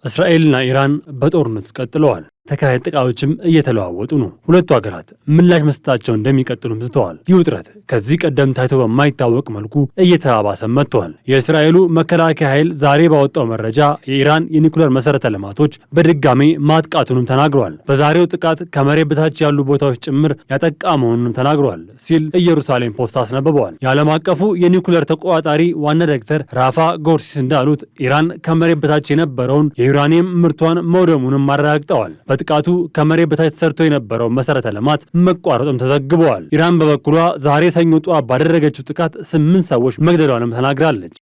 እስራኤልና ኢራን በጦርነት ቀጥለዋል። ተከታታይ ጥቃቶችም እየተለዋወጡ ነው። ሁለቱ ሀገራት ምላሽ መስጠታቸውን እንደሚቀጥሉም ዝተዋል። ይህ ውጥረት ከዚህ ቀደም ታይቶ በማይታወቅ መልኩ እየተባባሰ መጥቷል። የእስራኤሉ መከላከያ ኃይል ዛሬ ባወጣው መረጃ የኢራን የኒኩሌር መሰረተ ልማቶች በድጋሜ ማጥቃቱንም ተናግሯል። በዛሬው ጥቃት ከመሬት በታች ያሉ ቦታዎች ጭምር ያጠቃ መሆኑንም ተናግሯል ሲል ኢየሩሳሌም ፖስት አስነብበዋል። የዓለም አቀፉ የኒኩሌር ተቆጣጣሪ ዋና ዳይሬክተር ራፋ ጎርሲስ እንዳሉት ኢራን ከመሬት በታች የነበረውን የዩራኒየም ምርቷን መውደሙንም አረጋግጠዋል። በጥቃቱ ከመሬት በታች ተሰርቶ የነበረው መሰረተ ልማት መቋረጡም ተዘግበዋል። ኢራን በበኩሏ ዛሬ ሰኞ ጠዋት ባደረገችው ጥቃት 8 ሰዎች መግደሏንም ተናግራለች።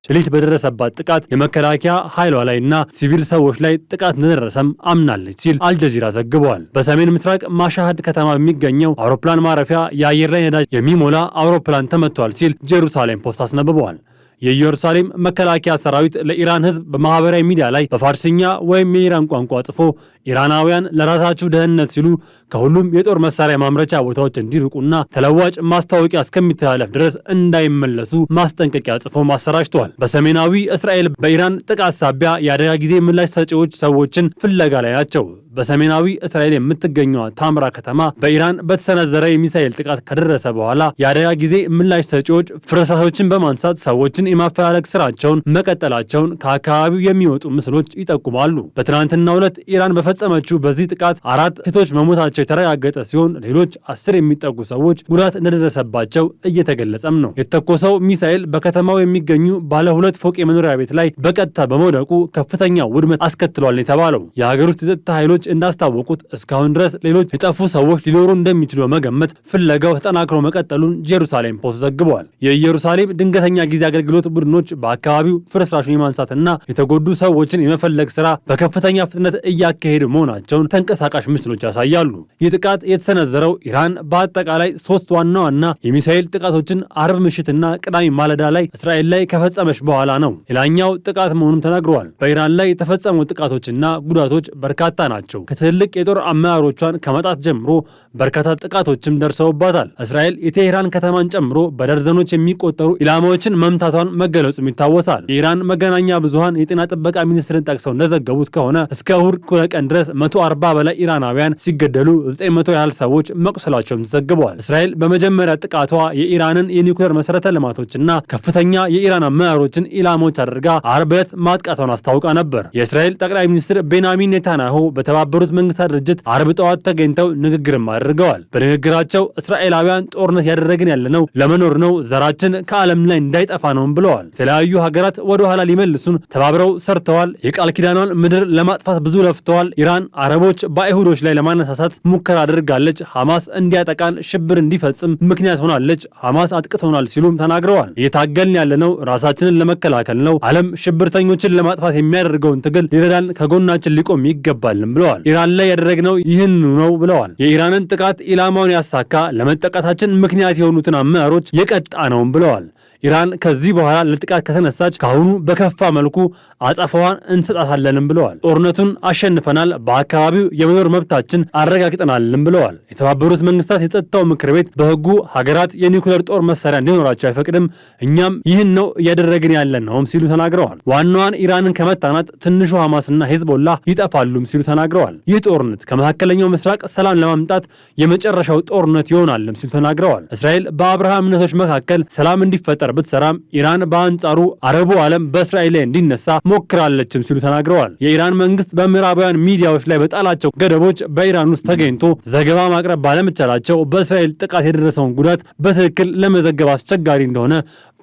ሌሊት በደረሰባት ጥቃት የመከላከያ ኃይሏ ላይና ሲቪል ሰዎች ላይ ጥቃት እንደደረሰም አምናለች ሲል አልጀዚራ ዘግቧል። በሰሜን ምስራቅ ማሻሃድ ከተማ በሚገኘው አውሮፕላን ማረፊያ የአየር ላይ ነዳጅ የሚሞላ አውሮፕላን ተመቷል ሲል ጄሩሳሌም ፖስት አስነብበዋል። የኢየሩሳሌም መከላከያ ሰራዊት ለኢራን ሕዝብ በማህበራዊ ሚዲያ ላይ በፋርሲኛ ወይም የኢራን ቋንቋ ጽፎ ኢራናውያን ለራሳችሁ ደህንነት ሲሉ ከሁሉም የጦር መሳሪያ ማምረቻ ቦታዎች እንዲርቁና ተለዋጭ ማስታወቂያ እስከሚተላለፍ ድረስ እንዳይመለሱ ማስጠንቀቂያ ጽፎ ማሰራጭተዋል። በሰሜናዊ እስራኤል በኢራን ጥቃት ሳቢያ የአደጋ ጊዜ ምላሽ ሰጪዎች ሰዎችን ፍለጋ ላይ ናቸው። በሰሜናዊ እስራኤል የምትገኘው ታምራ ከተማ በኢራን በተሰነዘረ የሚሳኤል ጥቃት ከደረሰ በኋላ የአደጋ ጊዜ ምላሽ ሰጪዎች ፍርስራሾችን በማንሳት ሰዎችን የማፈላለግ ስራቸውን መቀጠላቸውን ከአካባቢው የሚወጡ ምስሎች ይጠቁማሉ። በትናንትናው ዕለት ኢራን በፈጸመችው በዚህ ጥቃት 4 ሴቶች መሞታቸው የተረጋገጠ ሲሆን ሌሎች 10 የሚጠጉ ሰዎች ጉዳት እንደደረሰባቸው እየተገለጸም ነው። የተኮሰው ሚሳኤል በከተማው የሚገኙ ባለ 2 ፎቅ የመኖሪያ ቤት ላይ በቀጥታ በመውደቁ ከፍተኛ ውድመት አስከትሏል የተባለው የሀገር ውስጥ የጸጥታ ኃይሎች እንዳስታወቁት እስካሁን ድረስ ሌሎች የጠፉ ሰዎች ሊኖሩ እንደሚችሉ በመገመት ፍለጋው ተጠናክሮ መቀጠሉን ጄሩሳሌም ፖስት ዘግቧል። የኢየሩሳሌም ድንገተኛ ጊዜ አገልግሎት ቡድኖች በአካባቢው ፍርስራሹን የማንሳትና የተጎዱ ሰዎችን የመፈለግ ስራ በከፍተኛ ፍጥነት እያካሄዱ መሆናቸውን ተንቀሳቃሽ ምስሎች ያሳያሉ። ይህ ጥቃት የተሰነዘረው ኢራን በአጠቃላይ 3 ዋና ዋና የሚሳኤል ጥቃቶችን አርብ ምሽትና ቅዳሜ ማለዳ ላይ እስራኤል ላይ ከፈጸመች በኋላ ነው። ሌላኛው ጥቃት መሆኑም ተነግሯል። በኢራን ላይ የተፈጸሙ ጥቃቶችና ጉዳቶች በርካታ ናቸው። ከትልቅ የጦር አመራሮቿን ከመጣት ጀምሮ በርካታ ጥቃቶችም ደርሰውባታል። እስራኤል የቴህራን ከተማን ጨምሮ በደርዘኖች የሚቆጠሩ ኢላማዎችን መምታቷን መገለጹም ይታወሳል። የኢራን መገናኛ ብዙሃን የጤና ጥበቃ ሚኒስትርን ጠቅሰው እንደዘገቡት ከሆነ እስከ እሁድ ቀን ድረስ 140 በላይ ኢራናውያን ሲገደሉ 900 ያህል ሰዎች መቁሰላቸውም ተዘግበዋል። እስራኤል በመጀመሪያ ጥቃቷ የኢራንን የኒውክሌር መሰረተ ልማቶችና ከፍተኛ የኢራን አመራሮችን ኢላማዎች አድርጋ ዓርብ ዕለት ማጥቃቷን አስታውቃ ነበር። የእስራኤል ጠቅላይ ሚኒስትር ቤንያሚን ኔታንያሁ በተባበሩት መንግስታት ድርጅት ዓርብ ጠዋት ተገኝተው ንግግርም አድርገዋል። በንግግራቸው እስራኤላውያን ጦርነት ያደረግን ያለነው ለመኖር ነው፣ ዘራችን ከዓለም ላይ እንዳይጠፋ ነው ብለዋል። የተለያዩ ሀገራት ወደ ኋላ ሊመልሱን ተባብረው ሰርተዋል። የቃል ኪዳኗን ምድር ለማጥፋት ብዙ ለፍተዋል። ኢራን አረቦች በአይሁዶች ላይ ለማነሳሳት ሙከራ አድርጋለች። ሐማስ እንዲያጠቃን ሽብር እንዲፈጽም ምክንያት ሆናለች። ሐማስ አጥቅቶናል ሲሉም ተናግረዋል። እየታገልን ያለነው ራሳችንን ለመከላከል ነው። ዓለም ሽብርተኞችን ለማጥፋት የሚያደርገውን ትግል ሊረዳን ከጎናችን ሊቆም ይገባልም ብለዋል። ኢራን ላይ ያደረግነው ይህን ነው ብለዋል። የኢራንን ጥቃት ኢላማውን ያሳካ ለመጠቃታችን ምክንያት የሆኑትን አመራሮች የቀጣ ነውም ብለዋል። ኢራን ከዚህ በኋላ ለጥቃት ከተነሳች ካሁኑ በከፋ መልኩ አጸፋዋን እንሰጣታለንም ብለዋል። ጦርነቱን አሸንፈናል፣ በአካባቢው የመኖር መብታችን አረጋግጠናልም ብለዋል። የተባበሩት መንግስታት የጸጥታው ምክር ቤት በህጉ ሀገራት የኒውክሌር ጦር መሳሪያ እንዲኖራቸው አይፈቅድም፣ እኛም ይህን ነው እያደረግን ያለነውም ሲሉ ተናግረዋል። ዋናዋን ኢራንን ከመታናት ትንሹ ሐማስና ሄዝቦላ ይጠፋሉም ሲሉ ተናግረዋል። ይህ ጦርነት ከመካከለኛው ምስራቅ ሰላም ለማምጣት የመጨረሻው ጦርነት ይሆናልም ሲሉ ተናግረዋል። እስራኤል በአብርሃም እምነቶች መካከል ሰላም እንዲፈጠር ብትሰራም ኢራን በአንጻሩ አረቡ ዓለም በእስራኤል ላይ እንዲነሳ ሞክራለችም ሲሉ ተናግረዋል። የኢራን መንግስት በምዕራባውያን ሚዲያዎች ላይ በጣላቸው ገደቦች በኢራን ውስጥ ተገኝቶ ዘገባ ማቅረብ ባለመቻላቸው በእስራኤል ጥቃት የደረሰውን ጉዳት በትክክል ለመዘገብ አስቸጋሪ እንደሆነ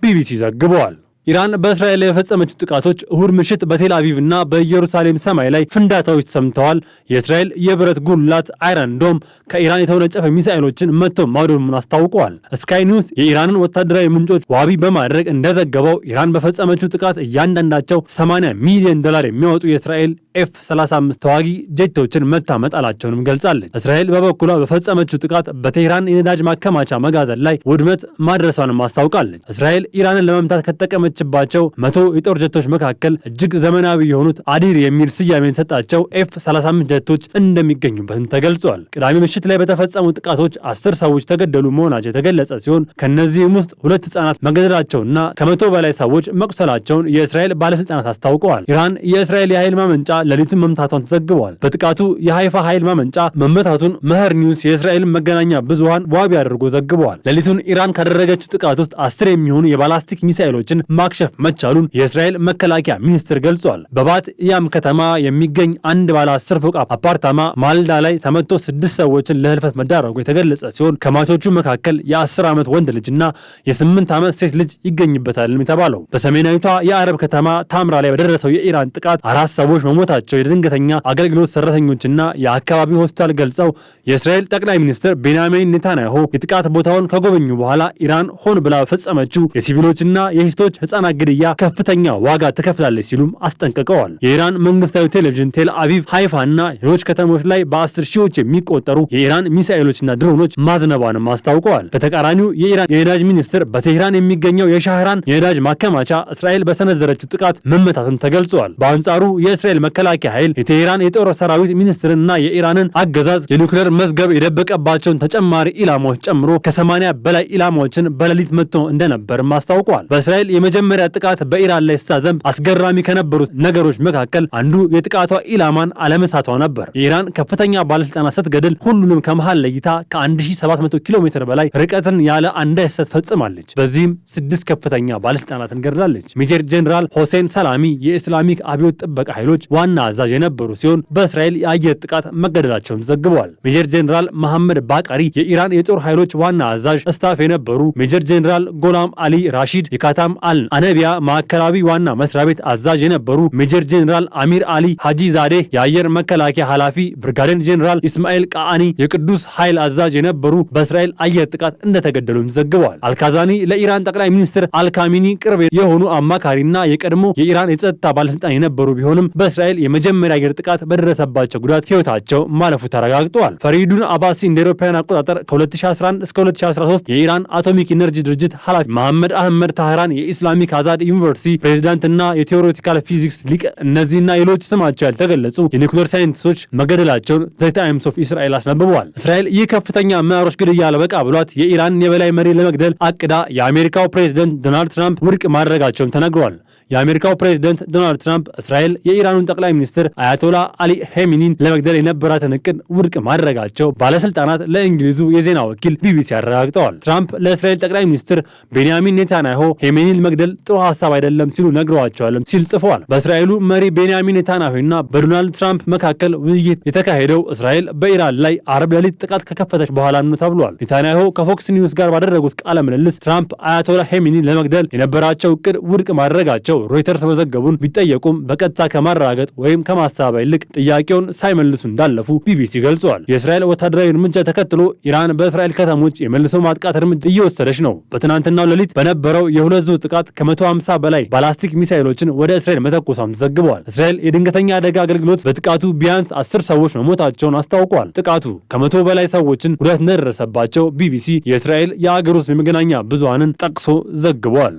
ቢቢሲ ዘግበዋል። ኢራን በእስራኤል ላይ የፈጸመችው ጥቃቶች እሁድ ምሽት በቴል አቪቭ እና በኢየሩሳሌም ሰማይ ላይ ፍንዳታዎች ተሰምተዋል። የእስራኤል የብረት ጉልላት አይረን ዶም ከኢራን የተወነጨፈ ሚሳኤሎችን መጥቶ ማውደሙን አስታውቀዋል። ስካይ ኒውስ የኢራንን ወታደራዊ ምንጮች ዋቢ በማድረግ እንደዘገበው ኢራን በፈጸመችው ጥቃት እያንዳንዳቸው $80 ሚሊዮን የሚያወጡ የእስራኤል F-35 ተዋጊ ጄቶችን መታ መጣላቸውንም ገልጻለች። እስራኤል በበኩሏ በፈጸመችው ጥቃት በቴህራን የነዳጅ ማከማቻ መጋዘን ላይ ውድመት ማድረሷንም አስታውቃለች። እስራኤል ኢራንን ለመምታት ከተጠቀመች ከተጠቀመችባቸው 100 የጦር ጀቶች መካከል እጅግ ዘመናዊ የሆኑት አዲር የሚል ስያሜ የተሰጣቸው F-35 ጀቶች እንደሚገኙበትም ተገልጿል። ቅዳሜ ምሽት ላይ በተፈጸሙ ጥቃቶች 10 ሰዎች ተገደሉ መሆናቸው የተገለጸ ሲሆን ከነዚህም ውስጥ 2 ህጻናት መገደላቸውና ከ100 በላይ ሰዎች መቁሰላቸውን የእስራኤል ባለስልጣናት አስታውቀዋል። ኢራን የእስራኤል የኃይል ማመንጫ ሌሊቱን መምታቷን ተዘግቧል። በጥቃቱ የሃይፋ ኃይል ማመንጫ መመታቱን መህር ኒውስ የእስራኤል መገናኛ ብዙሃን ዋቢ አድርጎ ዘግበዋል። ሌሊቱን ኢራን ካደረገችው ጥቃት ውስጥ 10 የሚሆኑ የባላስቲክ ሚሳኤሎችን ማክሸፍ መቻሉን የእስራኤል መከላከያ ሚኒስትር ገልጿል። በባት ያም ከተማ የሚገኝ አንድ ባለ 10 ፎቅ አፓርታማ ማልዳ ላይ ተመቶ 6 ሰዎችን ለህልፈት መዳረጉ የተገለጸ ሲሆን ከሟቾቹ መካከል የ10 ዓመት ወንድ ልጅና የ8 ዓመት ሴት ልጅ ይገኝበታል የተባለው። በሰሜናዊቷ የአረብ ከተማ ታምራ ላይ በደረሰው የኢራን ጥቃት 4 ሰዎች መሞታቸው የድንገተኛ አገልግሎት ሰራተኞችና የአካባቢው ሆስፒታል ገልጸው የእስራኤል ጠቅላይ ሚኒስትር ቤንያሚን ኔታንያሁ የጥቃት ቦታውን ከጎበኙ በኋላ ኢራን ሆን ብላ ፈጸመችው የሲቪሎችና የሴቶች ህጻናት ግድያ ከፍተኛ ዋጋ ትከፍላለች ሲሉም አስጠንቅቀዋል። የኢራን መንግስታዊ ቴሌቪዥን ቴል አቪቭ፣ ሃይፋና ሌሎች ከተሞች ላይ በ10 ሺዎች የሚቆጠሩ የኢራን ሚሳኤሎችና ድሮኖች ማዝነባንም አስታውቀዋል። በተቃራኒው የኢራን የነዳጅ ሚኒስትር በቴህራን የሚገኘው የሻህራን የነዳጅ ማከማቻ እስራኤል በሰነዘረችው ጥቃት መመታቱን ተገልጿል። በአንጻሩ የእስራኤል መከላከያ ኃይል የቴህራን የጦር ሰራዊት ሚኒስትርና የኢራንን አገዛዝ የኒውክሌር መዝገብ የደበቀባቸውን ተጨማሪ ኢላማዎች ጨምሮ ከ80 በላይ ኢላማዎችን በሌሊት መጥቶ እንደነበርም አስታውቋል። በእስራኤል የመጀመሪያ ጥቃት በኢራን ላይ ስታዘንብ አስገራሚ ከነበሩት ነገሮች መካከል አንዱ የጥቃቷ ኢላማን አለመሳቷ ነበር። የኢራን ከፍተኛ ባለስልጣናት ስትገድል ሁሉንም ከመሃል ለይታ ከ1700 ኪሎ ሜትር በላይ ርቀትን ያለ አንዳች ስህተት ፈጽማለች። በዚህም 6 ከፍተኛ ባለስልጣናትን ገድላለች። ሜጀር ጀነራል ሆሴን ሰላሚ የኢስላሚክ አብዮት ጥበቃ ኃይሎች ዋና አዛዥ የነበሩ ሲሆን በእስራኤል የአየር ጥቃት መገደላቸውን ዘግበዋል። ሜጀር ጀነራል መሐመድ ባቃሪ የኢራን የጦር ኃይሎች ዋና አዛዥ ስታፍ የነበሩ፣ ሜጀር ጀነራል ጎላም አሊ ራሺድ የካታም አል አነቢያ ማዕከላዊ ዋና መስሪያ ቤት አዛዥ የነበሩ፣ ሜጀር ጀነራል አሚር አሊ ሃጂ ዛዴ የአየር መከላከያ ኃላፊ፣ ብርጋዴር ጀነራል ኢስማኤል ቃአኒ የቅዱስ ኃይል አዛዥ የነበሩ በእስራኤል አየር ጥቃት እንደተገደሉም ዘግበዋል። አልካዛኒ ለኢራን ጠቅላይ ሚኒስትር አልካሚኒ ቅርብ የሆኑ አማካሪና የቀድሞ የኢራን የጸጥታ ባለስልጣን የነበሩ ቢሆንም በእስራኤል የመጀመሪያ አየር ጥቃት በደረሰባቸው ጉዳት ህይወታቸው ማለፉ ተረጋግጧል። ፈሪዱን አባሲ እንደ አውሮፓውያን አቆጣጠር ከ2011 እስከ 2013 የኢራን አቶሚክ ኢነርጂ ድርጅት ኃላፊ፣ መሐመድ አህመድ ታህራን የኢስላሚክ አዛድ ዩኒቨርሲቲ ፕሬዝዳንትና የቴዎሬቲካል ፊዚክስ ሊቅ፣ እነዚህና ሌሎች ስማቸው ያልተገለጹ የኒውክሌር ሳይንቲስቶች መገደላቸውን ዘ ታይምስ ኦፍ እስራኤል አስነብበዋል። እስራኤል ይህ ከፍተኛ አመራሮች ግድያ አልበቃ ብሏት የኢራን የበላይ መሪ ለመግደል አቅዳ የአሜሪካው ፕሬዝዳንት ዶናልድ ትራምፕ ውድቅ ማድረጋቸውም ተነግሯል። የአሜሪካው ፕሬዝዳንት ዶናልድ ትራምፕ እስራኤል የኢራኑን ጠቅላይ ሚኒስትር አያቶላ አሊ ሄሚኒን ለመግደል የነበራትን እቅድ ውድቅ ማድረጋቸው ባለስልጣናት ለእንግሊዙ የዜና ወኪል ቢቢሲ አረጋግጠዋል። ትራምፕ ለእስራኤል ጠቅላይ ሚኒስትር ቤንያሚን ኔታንያሁ ሄሚኒን መግደል ጥሩ ሀሳብ አይደለም ሲሉ ነግረዋቸዋልም ሲል ጽፏል። በእስራኤሉ መሪ ቤንያሚን ኔታንያሁና በዶናልድ ትራምፕ መካከል ውይይት የተካሄደው እስራኤል በኢራን ላይ አርብ ሌሊት ጥቃት ከከፈተች በኋላ ነው ተብሏል። ኔታንያሁ ከፎክስ ኒውስ ጋር ባደረጉት ቃለ ምልልስ ትራምፕ አያቶላ ሄሚኒን ለመግደል የነበራቸው እቅድ ውድቅ ማድረጋቸው ሮይተርስ መዘገቡን ቢጠየቁም በቀጥታ ከማረጋገጥ ወይም ከማስተባበል ይልቅ ጥያቄውን ሳይመልሱ እንዳለፉ ቢቢሲ ገልጿል። የእስራኤል ወታደራዊ እርምጃ ተከትሎ ኢራን በእስራኤል ከተሞች የመልሶ ማጥቃት እርምጃ እየወሰደች ነው። በትናንትናው ሌሊት በነበረው የሁለት ዙር ጥቃት ከ150 በላይ ባላስቲክ ሚሳኤሎችን ወደ እስራኤል መተኮሷም ተዘግቧል። እስራኤል የድንገተኛ አደጋ አገልግሎት በጥቃቱ ቢያንስ 10 ሰዎች መሞታቸውን አስታውቋል። ጥቃቱ ከ100 በላይ ሰዎችን ጉዳት እንደደረሰባቸው ቢቢሲ የእስራኤል የአገር ውስጥ የመገናኛ ብዙሃንን ጠቅሶ ዘግቧል።